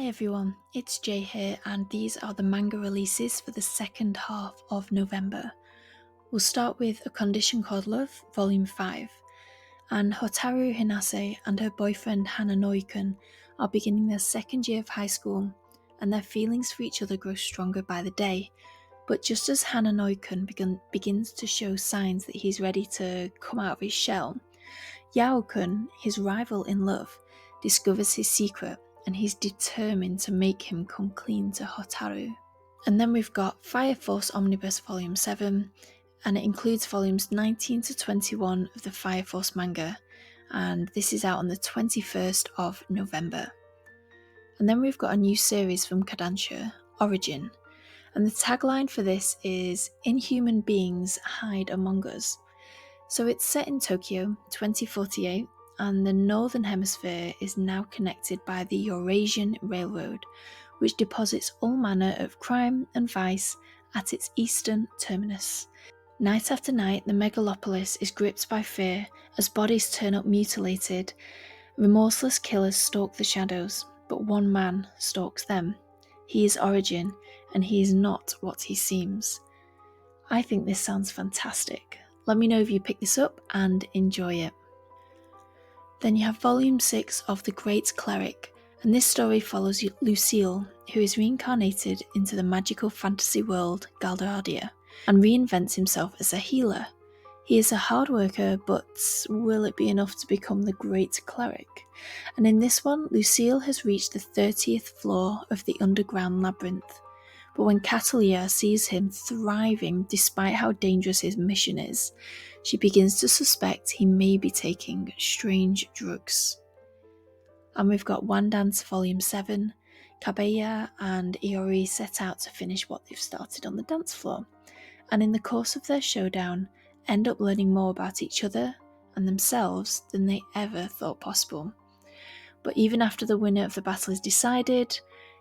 Hi everyone, it's Jay here, and these are the manga releases for the second half of November. We'll start with A Condition Called Love, Volume 5, and Hotaru Hinase and her boyfriend Hananoe-kun are beginning their second year of high school, and their feelings for each other grow stronger by the day. But just as Hananoe-kun begins to show signs that he's ready to come out of his shell, Yao-kun, his rival in love, discovers his secret, and he's determined to make him come clean to Hotaru. And then we've got Fire Force Omnibus Volume 7, and it includes volumes 19 to 21 of the Fire Force manga, and this is out on the 21st of November. And then we've got a new series from Kodansha, Origin, and the tagline for this is "Inhuman beings hide among us." So it's set in Tokyo, 2048, and the Northern Hemisphere is now connected by the Eurasian Railroad, which deposits all manner of crime and vice at its eastern terminus. Night after night, the megalopolis is gripped by fear as bodies turn up mutilated. Remorseless killers stalk the shadows, but one man stalks them. He is Origin, and he is not what he seems. I think this sounds fantastic. Let me know if you pick this up and enjoy it. Then you have Volume 6 of The Great Cleric, and this story follows Lucille, who is reincarnated into the magical fantasy world Galdardia, and reinvents himself as a healer. He is a hard worker, but will it be enough to become the Great Cleric? And in this one, Lucille has reached the 30th floor of the underground labyrinth. But when Catalia sees him thriving despite how dangerous his mission is, she begins to suspect he may be taking strange drugs. And we've got One Dance Volume 7. Kabeya and Iori set out to finish what they've started on the dance floor, and in the course of their showdown, end up learning more about each other and themselves than they ever thought possible. But even after the winner of the battle is decided,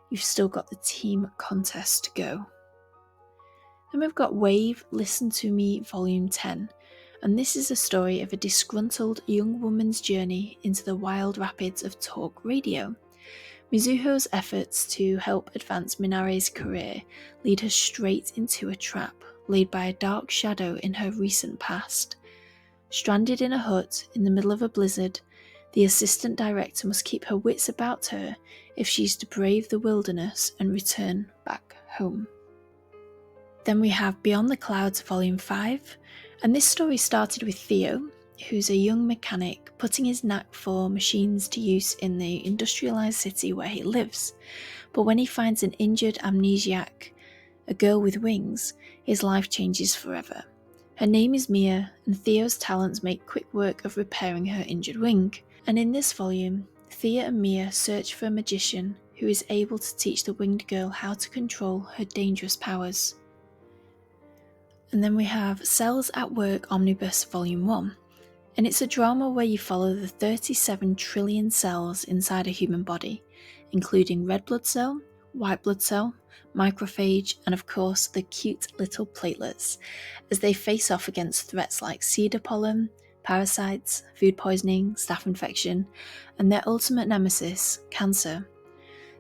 you've still got the team contest to go. Then we've got Wave, Listen to Me Volume 10, and this is a story of a disgruntled young woman's journey into the wild rapids of talk radio. Mizuho's efforts to help advance Minare's career lead her straight into a trap laid by a dark shadow in her recent past. Stranded in a hut in the middle of a blizzard, the assistant director must keep her wits about her if she's to brave the wilderness and return back home. Then we have Beyond the Clouds Volume 5, and this story started with Theo, who's a young mechanic putting his knack for machines to use in the industrialized city where he lives. But when he finds an injured amnesiac, a girl with wings, his life changes forever. Her name is Mia, and Theo's talents make quick work of repairing her injured wing. And in this volume, Thea and Mia search for a magician who is able to teach the winged girl how to control her dangerous powers. And then we have Cells at Work Omnibus Volume 1, and it's a drama where you follow the 37 trillion cells inside a human body, including red blood cell, white blood cell, macrophage, and of course the cute little platelets, as they face off against threats like cedar pollen, parasites, food poisoning, staph infection, and their ultimate nemesis, cancer.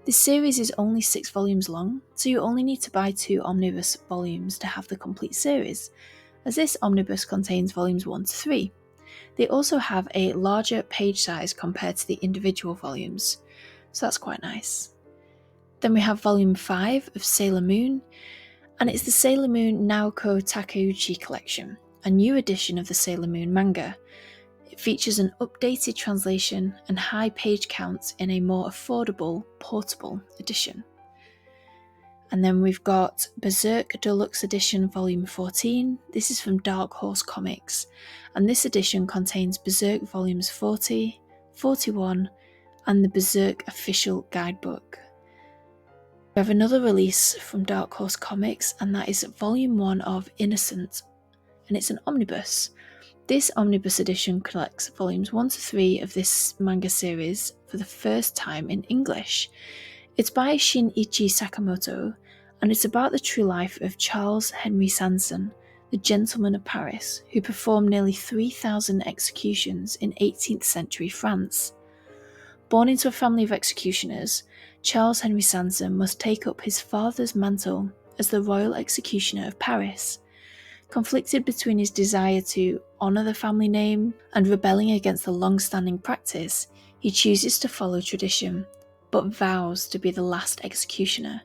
This series is only 6 volumes long, so you only need to buy 2 omnibus volumes to have the complete series, as this omnibus contains volumes 1 to 3. They also have a larger page size compared to the individual volumes, so that's quite nice. Then we have Volume 5 of Sailor Moon, and it's the Sailor Moon Naoko Takeuchi collection, a new edition of the Sailor Moon manga. It features an updated translation and high page counts in a more affordable, portable edition. And then we've got Berserk Deluxe Edition Volume 14. This is from Dark Horse Comics, and this edition contains Berserk Volumes 40, 41, and the Berserk Official Guidebook. We have another release from Dark Horse Comics, and that is Volume 1 of Innocent, and it's an omnibus. This omnibus edition collects volumes 1 to 3 of this manga series for the first time in English. It's by Shinichi Sakamoto, and it's about the true life of Charles Henry Sanson, the gentleman of Paris, who performed nearly 3,000 executions in 18th century France. Born into a family of executioners, Charles Henry Sanson must take up his father's mantle as the royal executioner of Paris. Conflicted between his desire to honour the family name and rebelling against the long-standing practice, he chooses to follow tradition, but vows to be the last executioner,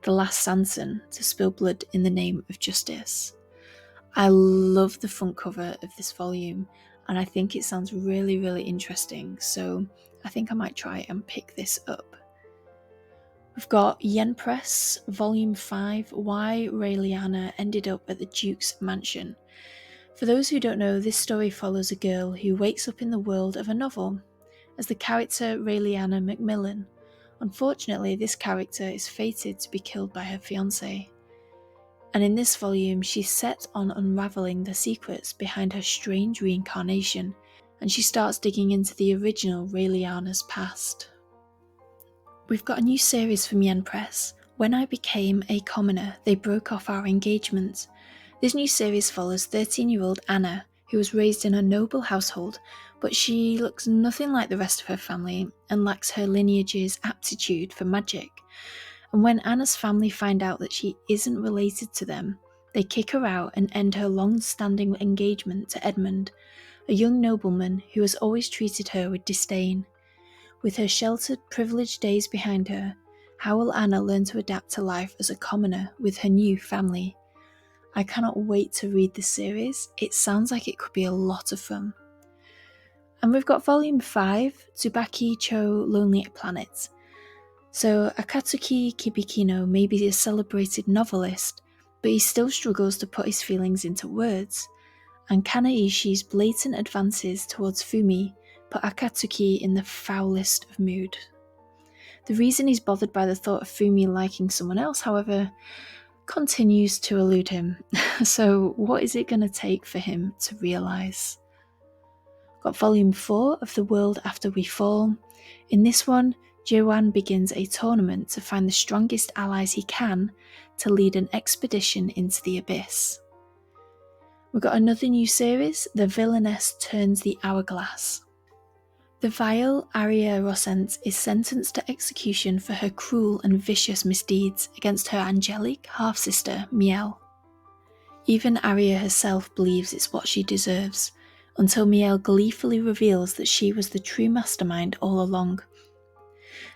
the last Sanson to spill blood in the name of justice. I love the front cover of this volume, and I think it sounds really, really interesting, so I think I might try and pick this up. We've got Yen Press, Volume 5, Why Raeliana Ended Up at the Duke's Mansion. For those who don't know, this story follows a girl who wakes up in the world of a novel as the character Raeliana Macmillan. Unfortunately, this character is fated to be killed by her fiancé. And in this volume, she's set on unravelling the secrets behind her strange reincarnation, and she starts digging into the original Raeliana's past. We've got a new series from Yen Press. When I became a commoner, they broke off our engagement. This new series follows 13-year-old Anna, who was raised in a noble household, but she looks nothing like the rest of her family and lacks her lineage's aptitude for magic. And when Anna's family find out that she isn't related to them, they kick her out and end her long-standing engagement to Edmund, a young nobleman who has always treated her with disdain. With her sheltered, privileged days behind her, how will Anna learn to adapt to life as a commoner with her new family? I cannot wait to read this series. It sounds like it could be a lot of fun. And we've got Volume 5, Tsubaki Cho Lonely Planet. So Akatsuki Kibikino may be a celebrated novelist, but he still struggles to put his feelings into words. And Kanaishi's blatant advances towards Fumi put Akatsuki in the foulest of mood. The reason he's bothered by the thought of Fumi liking someone else, however, continues to elude him. So what is it going to take for him to realise? Got Volume 4 of The World After We Fall. In this one, Joan begins a tournament to find the strongest allies he can to lead an expedition into the abyss. We've got another new series, The Villainess Turns the Hourglass. The vile Aria Rossent is sentenced to execution for her cruel and vicious misdeeds against her angelic half-sister, Miel. Even Aria herself believes it's what she deserves, until Miel gleefully reveals that she was the true mastermind all along.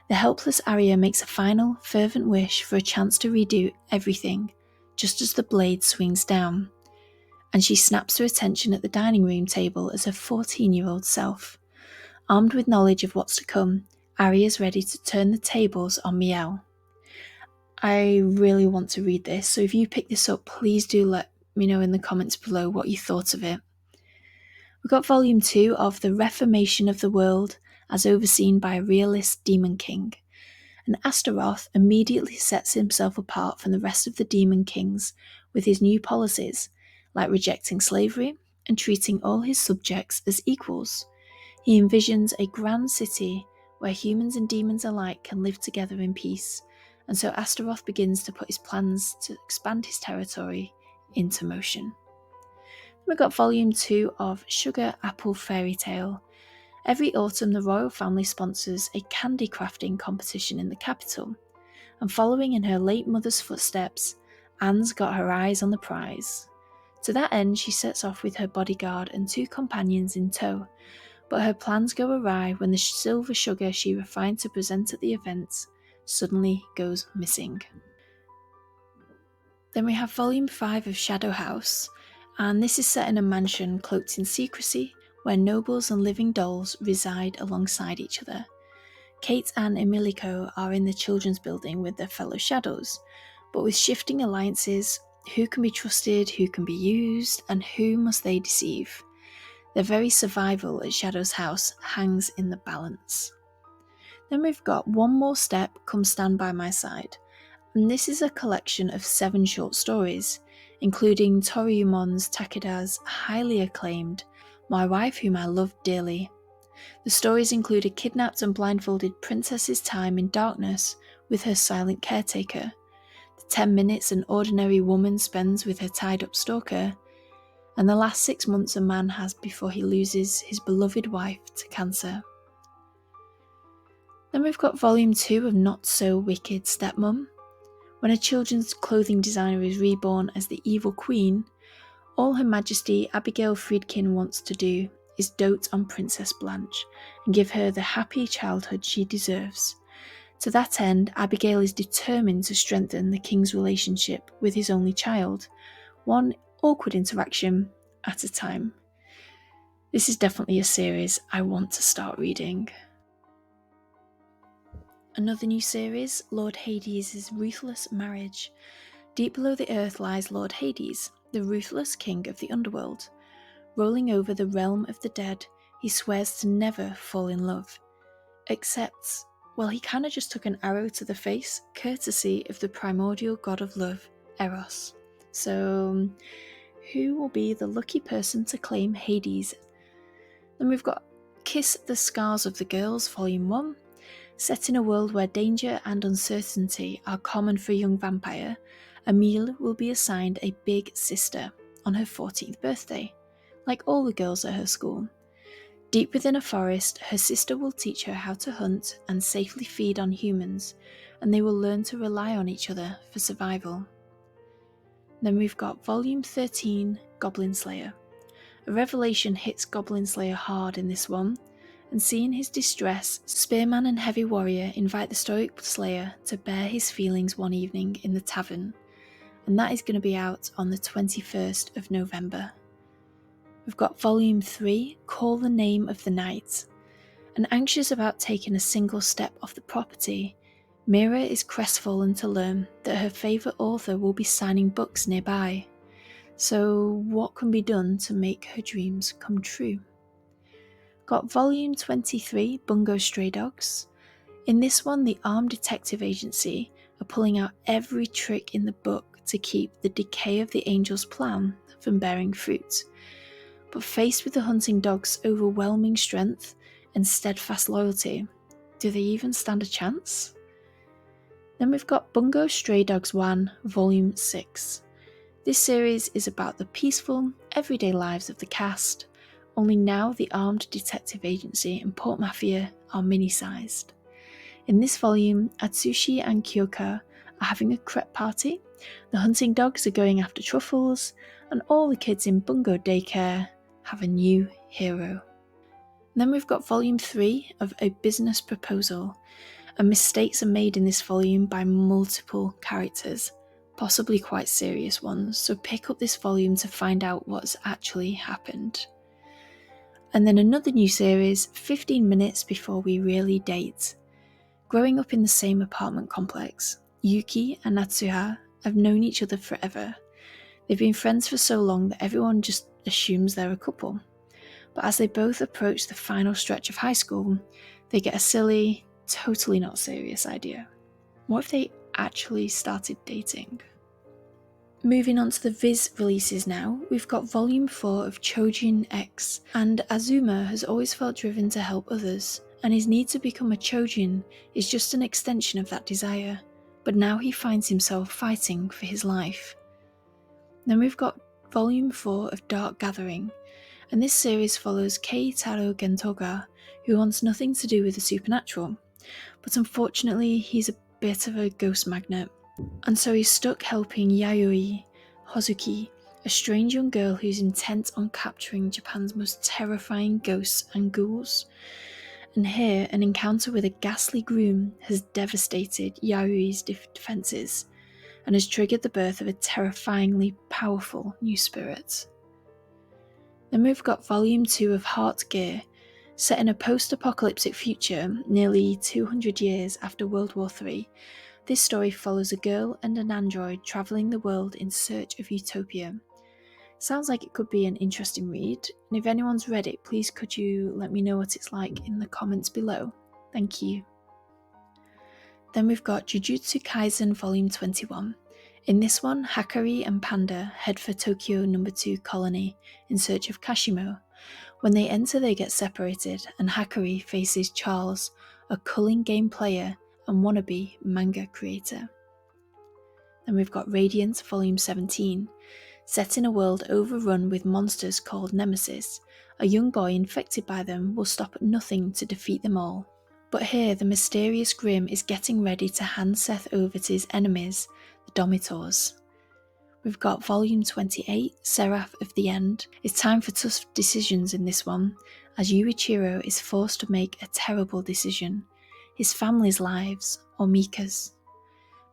The helpless Aria makes a final, fervent wish for a chance to redo everything, just as the blade swings down, and she snaps her attention at the dining room table as her 14-year-old self. Armed with knowledge of what's to come, Aria is ready to turn the tables on Miel. I really want to read this, so if you pick this up, please do let me know in the comments below what you thought of it. We've got Volume 2 of The Reformation of the World, as overseen by a realist Demon King. And Astaroth immediately sets himself apart from the rest of the Demon Kings with his new policies, like rejecting slavery and treating all his subjects as equals. He envisions a grand city where humans and demons alike can live together in peace, and so Astaroth begins to put his plans to expand his territory into motion. We've got Volume 2 of Sugar Apple Fairy Tale. Every autumn the royal family sponsors a candy crafting competition in the capital, and following in her late mother's footsteps, Anne's got her eyes on the prize. To that end, she sets off with her bodyguard and 2 companions in tow, but her plans go awry when the silver sugar she refined to present at the event suddenly goes missing. Then we have Volume 5 of Shadow House, and this is set in a mansion cloaked in secrecy where nobles and living dolls reside alongside each other. Kate and Emilico are in the children's building with their fellow shadows, but with shifting alliances, who can be trusted, who can be used, and who must they deceive? Their very survival at Shadow's house hangs in the balance. Then we've got One More Step, Come Stand By My Side, and this is a collection of 7 short stories, including Toryumon's Takeda's highly acclaimed My Wife Whom I Love Dearly. The stories include a kidnapped and blindfolded princess's time in darkness with her silent caretaker, the 10 minutes an ordinary woman spends with her tied-up stalker, and the last 6 months a man has before he loses his beloved wife to cancer. Then we've got volume 2 of Not So Wicked Stepmom. When a children's clothing designer is reborn as the evil queen, all Her Majesty Abigail Friedkin wants to do is dote on Princess Blanche and give her the happy childhood she deserves. To that end, Abigail is determined to strengthen the king's relationship with his only child, one awkward interaction at a time. This is definitely a series I want to start reading. Another new series, Lord Hades' Ruthless Marriage. Deep below the earth lies Lord Hades, the ruthless king of the underworld. Rolling over the realm of the dead, he swears to never fall in love. Except, well, he kinda just took an arrow to the face, courtesy of the primordial god of love, Eros. So, who will be the lucky person to claim Hades? Then we've got Kiss the Scars of the Girls, Volume 1. Set in a world where danger and uncertainty are common for a young vampire, Emile will be assigned a big sister on her 14th birthday, like all the girls at her school. Deep within a forest, her sister will teach her how to hunt and safely feed on humans, and they will learn to rely on each other for survival. Then we've got Volume 13, Goblin Slayer. A revelation hits Goblin Slayer hard in this one, and seeing his distress, Spearman and Heavy Warrior invite the stoic Slayer to bare his feelings one evening in the tavern, and that is going to be out on the 21st of November. We've got Volume 3, Call the Name of the Night. And anxious about taking a single step off the property, Mira is crestfallen to learn that her favourite author will be signing books nearby. So what can be done to make her dreams come true? Got Volume 23, Bungo Stray Dogs. In this one, the armed detective agency are pulling out every trick in the book to keep the decay of the angel's plan from bearing fruit. But faced with the hunting dog's overwhelming strength and steadfast loyalty, do they even stand a chance? Then we've got Bungo Stray Dogs 1, Volume 6. This series is about the peaceful, everyday lives of the cast, only now the armed detective agency and Port Mafia are mini-sized. In this volume, Atsushi and Kyoka are having a crepe party, the hunting dogs are going after truffles, and all the kids in Bungo Daycare have a new hero. Then we've got Volume 3 of A Business Proposal, and mistakes are made in this volume by multiple characters, possibly quite serious ones, so pick up this volume to find out what's actually happened. And then another new series, 15 Minutes Before We Really Date. Growing up in the same apartment complex, Yuki and Natsuha have known each other forever. They've been friends for so long that everyone just assumes they're a couple. But as they both approach the final stretch of high school, they get a silly, totally not serious idea. What if they actually started dating? Moving on to the Viz releases now, we've got Volume 4 of Chojin X, and Azuma has always felt driven to help others, and his need to become a Chojin is just an extension of that desire, but now he finds himself fighting for his life. Then we've got Volume 4 of Dark Gathering, and this series follows Kei Taro Gentoga, who wants nothing to do with the supernatural, but unfortunately he's a bit of a ghost magnet, and so he's stuck helping Yayoi Hozuki, a strange young girl who's intent on capturing Japan's most terrifying ghosts and ghouls. And here, an encounter with a ghastly groom has devastated Yayoi's defences, and has triggered the birth of a terrifyingly powerful new spirit. Then we've got Volume 2 of Heart Gear, set in a post-apocalyptic future nearly 200 years after World War III. This story follows a girl and an android travelling the world in search of utopia. Sounds like it could be an interesting read, and if anyone's read it, please could you let me know what it's like in the comments below. Thank you. Then we've got Jujutsu Kaisen Volume 21. In this one, Hakari and Panda head for Tokyo No. 2 Colony in search of Kashimo. When they enter, they get separated, and Hakari faces Charles, a culling game player and wannabe manga creator. Then we've got Radiant Volume 17. Set in a world overrun with monsters called Nemesis, a young boy infected by them will stop at nothing to defeat them all. But here the mysterious Grimm is getting ready to hand Seth over to his enemies, the Domitors. We've got volume 28, Seraph of the End. It's time for tough decisions in this one, as Yuichiro is forced to make a terrible decision: his family's lives or Mika's.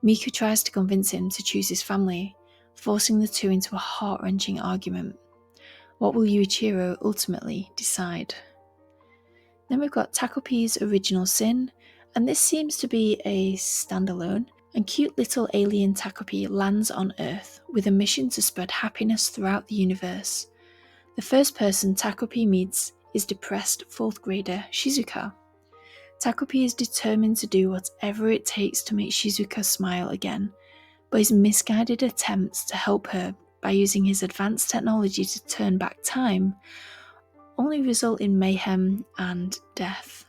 Mika tries to convince him to choose his family, forcing the two into a heart-wrenching argument. What will Yuichiro ultimately decide? Then we've got Takopi's Original Sin, and this seems to be a standalone, and cute little alien Takopi lands on Earth with a mission to spread happiness throughout the universe. The first person Takopi meets is depressed 4th grader Shizuka. Takopi is determined to do whatever it takes to make Shizuka smile again, but his misguided attempts to help her by using his advanced technology to turn back time only result in mayhem and death.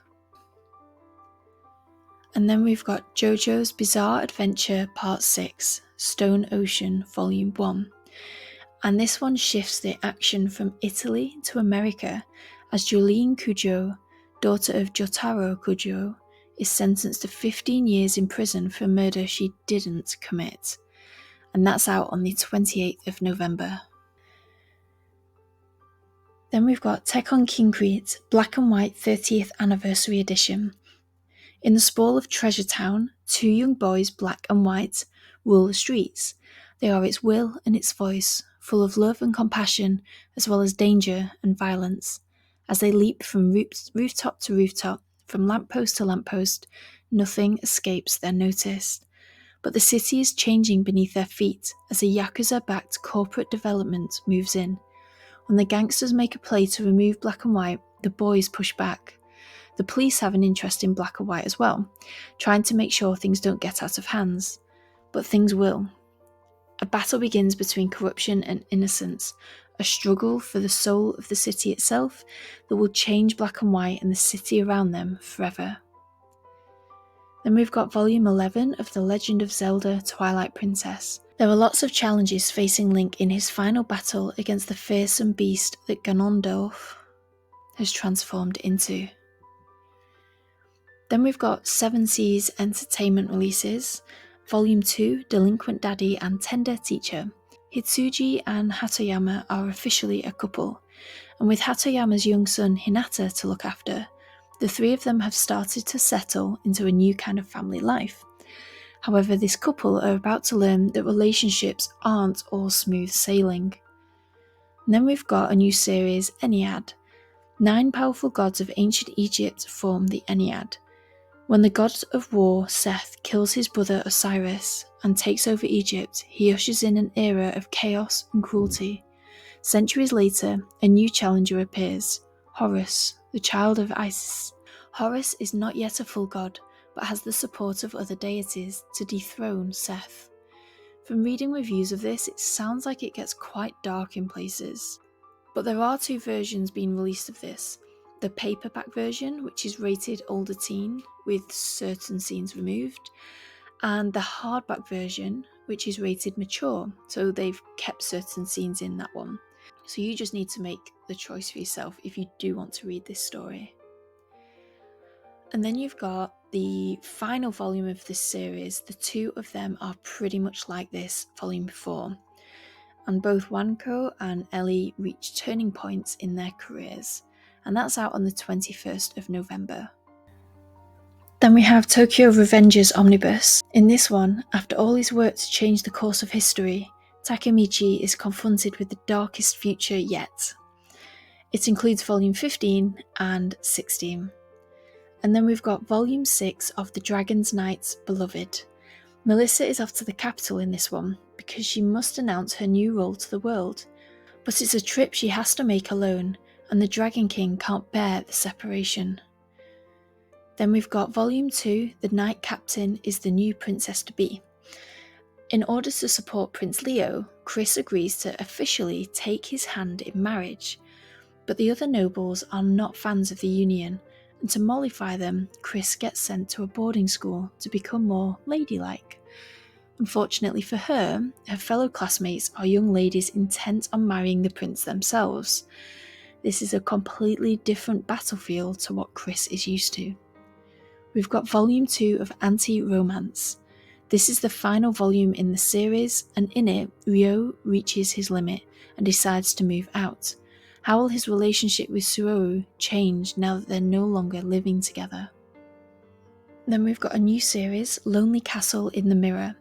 And then we've got JoJo's Bizarre Adventure Part 6, Stone Ocean Volume 1. And this one shifts the action from Italy to America, as Jolene Kujo, daughter of Jotaro Kujo, is sentenced to 15 years in prison for murder she didn't commit. And that's out on the 28th of November. Then we've got Tekkon Kincrete Black and White 30th Anniversary Edition. In the sprawl of Treasure Town, two young boys, Black and White, rule the streets. They are its will and its voice, full of love and compassion, as well as danger and violence. As they leap from rooftop to rooftop, from lamppost to lamppost, nothing escapes their notice. But the city is changing beneath their feet as a Yakuza-backed corporate development moves in. When the gangsters make a play to remove Black and White, the boys push back. The police have an interest in Black and White as well, trying to make sure things don't get out of hands. But things will. A battle begins between corruption and innocence, a struggle for the soul of the city itself that will change Black and White and the city around them forever. Then we've got Volume 11 of The Legend of Zelda Twilight Princess. There are lots of challenges facing Link in his final battle against the fearsome beast that Ganondorf has transformed into. Then we've got 7 Seas Entertainment releases, Volume 2, Delinquent Daddy and Tender Teacher. Hitsuji and Hatoyama are officially a couple, and with Hatoyama's young son Hinata to look after, the three of them have started to settle into a new kind of family life. However, this couple are about to learn that relationships aren't all smooth sailing. And then we've got a new series, Ennead. 9 powerful gods of ancient Egypt form the Ennead. When the god of war, Seth, kills his brother Osiris and takes over Egypt, he ushers in an era of chaos and cruelty. Centuries later, a new challenger appears, Horus, the child of Isis. Horus is not yet a full god, but has the support of other deities to dethrone Seth. From reading reviews of this, it sounds like it gets quite dark in places. But there are 2 versions being released of this. The paperback version, which is rated older teen, with certain scenes removed, and the hardback version, which is rated mature, so they've kept certain scenes in that one. So you just need to make the choice for yourself if you do want to read this story. And then you've got the final volume of this series. The 2 of them are pretty much like this volume before, and both Wanko and Ellie reach turning points in their careers, and that's out on the 21st of November. Then we have Tokyo Revengers Omnibus. In this one, after all his work to change the course of history, Takemichi is confronted with the darkest future yet. It includes volume 15 and 16. And then we've got volume 6 of The Dragon's Knights Beloved. Melissa is off to the capital in this one because she must announce her new role to the world. But it's a trip she has to make alone, and the Dragon King can't bear the separation. Then we've got volume 2, The Knight Captain is the New Princess to Be. In order to support Prince Leo, Chris agrees to officially take his hand in marriage, but the other nobles are not fans of the union, and to mollify them, Chris gets sent to a boarding school to become more ladylike. Unfortunately for her, her fellow classmates are young ladies intent on marrying the prince themselves. This is a completely different battlefield to what Chris is used to. we've got volume 2 of Anti-Romance. This is the final volume in the series, and in it, Ryo reaches his limit and decides to move out. How will his relationship with Suoru change now that they're no longer living together? Then we've got a new series, Lonely Castle in the Mirror.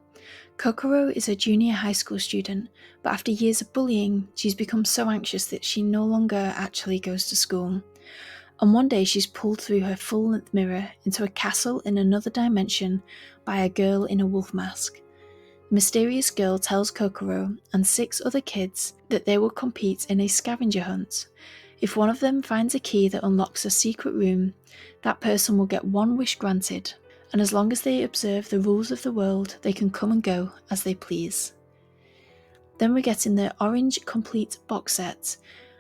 Kokoro is a junior high school student, but after years of bullying, she's become so anxious that she no longer actually goes to school. And one day she's pulled through her full-length mirror into a castle in another dimension by a girl in a wolf mask. The mysterious girl tells Kokoro and 6 other kids that they will compete in a scavenger hunt. If one of them finds a key that unlocks a secret room, that person will get one wish granted, and as long as they observe the rules of the world, they can come and go as they please. Then we're getting the Orange Complete box set,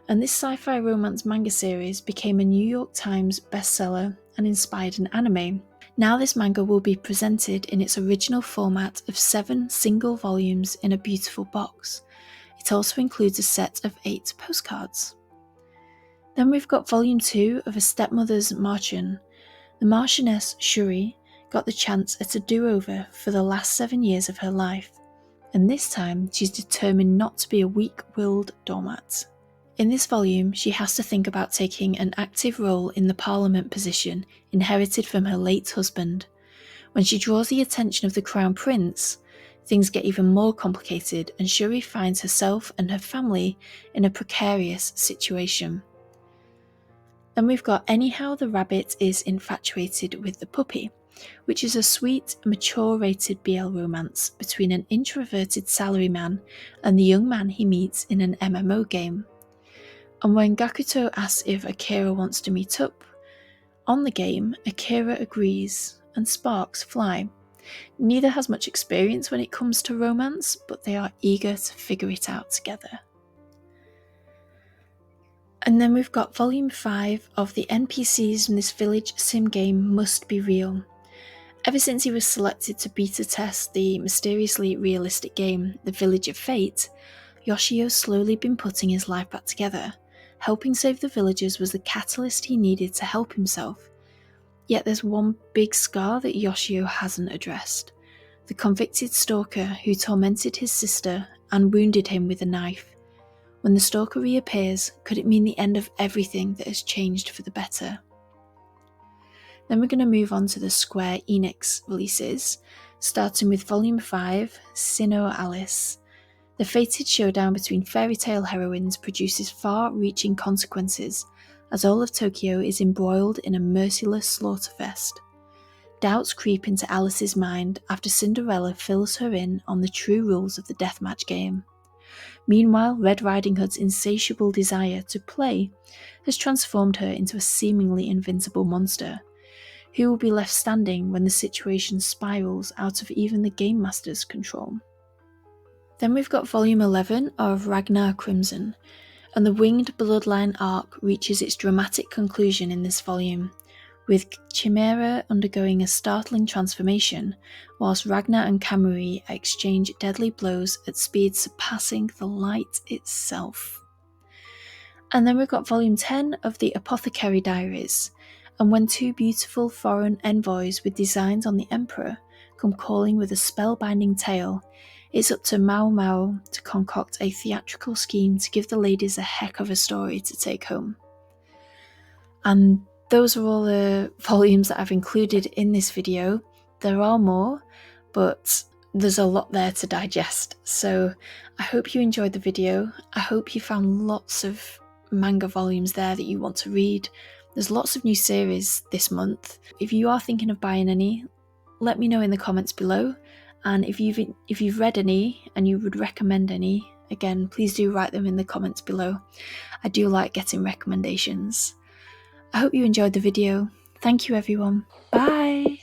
and this sci-fi romance manga series became a New York Times bestseller and inspired an anime. Now this manga will be presented in its original format of 7 single volumes in a beautiful box. It also includes a set of 8 postcards. Then we've got volume 2 of A Stepmother's Martian. The Martianess Shuri got the chance at a do-over for the last 7 years of her life, and this time she's determined not to be a weak-willed doormat. In this volume, she has to think about taking an active role in the parliament position inherited from her late husband. When she draws the attention of the crown prince, things get even more complicated and Shuri finds herself and her family in a precarious situation. Then we've got Anyhow the Rabbit is Infatuated with the Puppy, which is a sweet, mature-rated BL romance between an introverted salaryman and the young man he meets in an MMO game. And when Gakuto asks if Akira wants to meet up, on the game, Akira agrees and sparks fly. Neither has much experience when it comes to romance, but they are eager to figure it out together. And then we've got volume 5 of the NPCs in this village sim game Must Be Real. Ever since he was selected to beta test the mysteriously realistic game The Village of Fate, Yoshio's slowly been putting his life back together. Helping save the villagers was the catalyst he needed to help himself. Yet there's one big scar that Yoshio hasn't addressed. The convicted stalker who tormented his sister and wounded him with a knife. When the stalker reappears, could it mean the end of everything that has changed for the better? Then we're going to move on to the Square Enix releases, starting with Volume 5, Sinnoh Alice. The fated showdown between fairy tale heroines produces far-reaching consequences, as all of Tokyo is embroiled in a merciless slaughterfest. Doubts creep into Alice's mind after Cinderella fills her in on the true rules of the deathmatch game. Meanwhile, Red Riding Hood's insatiable desire to play has transformed her into a seemingly invincible monster. Who will be left standing when the situation spirals out of even the Game Master's control? Then we've got Volume 11 of Ragnar Crimson, and the Winged Bloodline arc reaches its dramatic conclusion in this volume, with Chimera undergoing a startling transformation, whilst Ragnar and Kamui exchange deadly blows at speeds surpassing the light itself. And then we've got Volume 10 of the Apothecary Diaries, and when 2 beautiful foreign envoys with designs on the Emperor come calling with a spellbinding tale, it's up to Mao Mao to concoct a theatrical scheme to give the ladies a heck of a story to take home. And those are all the volumes that I've included in this video. There are more, but there's a lot there to digest. So I hope you enjoyed the video. I hope you found lots of manga volumes there that you want to read. There's lots of new series this month. If you are thinking of buying any, let me know in the comments below. And if you've read any and you would recommend any, again, please do write them in the comments below. I do like getting recommendations. I hope you enjoyed the video. Thank you everyone. Bye!